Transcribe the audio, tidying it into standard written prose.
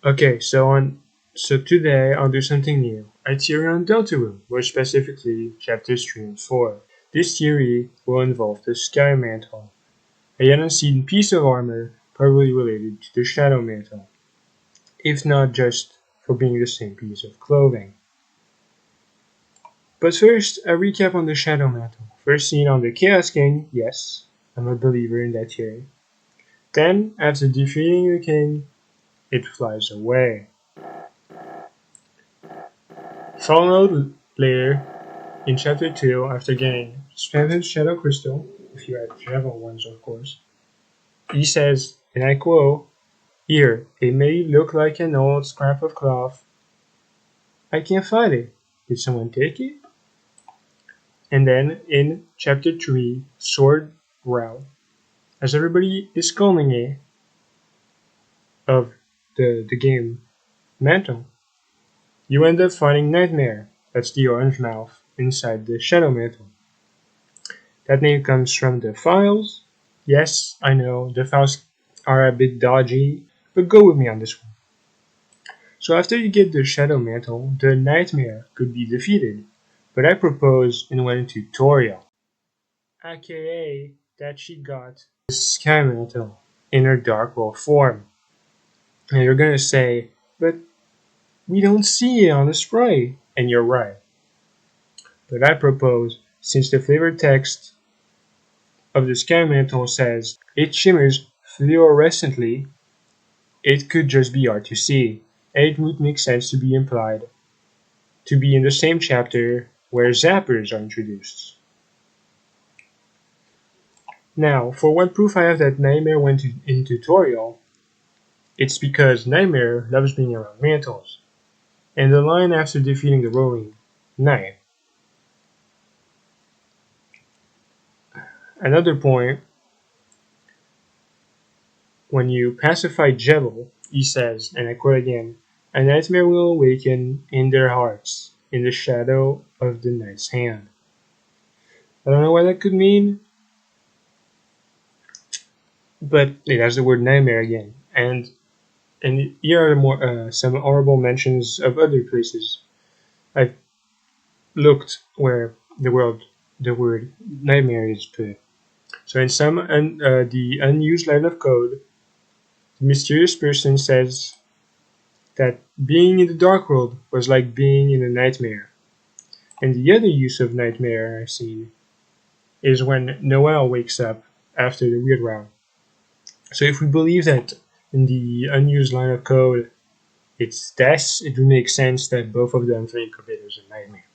So today I'll do something new. A theory on Deltarune, more specifically chapters 3 and 4. This theory will involve the Sky Mantle, a unseen piece of armor probably related to the Shadow Mantle, if not just for being the same piece of clothing. But first, a recap on the Shadow Mantle. First seen on the Chaos King, yes, I'm a believer in that theory. Then, after defeating the king, it flies away. Followed later in chapter 2, after getting Strengthened Shadow Crystal, if you have several ones of course, he says, and I quote, "Here, it may look like an old scrap of cloth. I can't find it. Did someone take it?" And then in chapter 3, Sword Route, as everybody is calling it, of the game Mantle, you end up finding Nightmare, that's the orange mouth, inside the Shadow Mantle. That name comes from the files. Yes, I know, the files are a bit dodgy, but go with me on this one. So after you get the Shadow Mantle, the Nightmare could be defeated, but I propose in one tutorial, aka that she got the Sky Mantle in her Dark World form. And you're gonna say, but we don't see it on the sprite, and you're right. But I propose, since the flavor text of the Sky Mantle says it shimmers fluorescently, it could just be hard to see, and it would make sense to be implied to be in the same chapter where zappers are introduced. Now, for what proof I have that Nightmare went in tutorial, it's because Nightmare loves being around mantles, and the line after defeating the rolling knight. Another point, when you pacify Jebel, he says, and I quote again, "A nightmare will awaken in their hearts, in the shadow of the knight's hand." I don't know what that could mean, but it has the word nightmare again. And here are some honorable mentions of other places I've looked where the word nightmare is put. So in the unused line of code, the mysterious person says that being in the dark world was like being in a nightmare. And the other use of nightmare I've seen is when Noel wakes up after the weird round. So if we believe that in the unused line of code it's this, it would make sense that both of them think of it as a nightmare.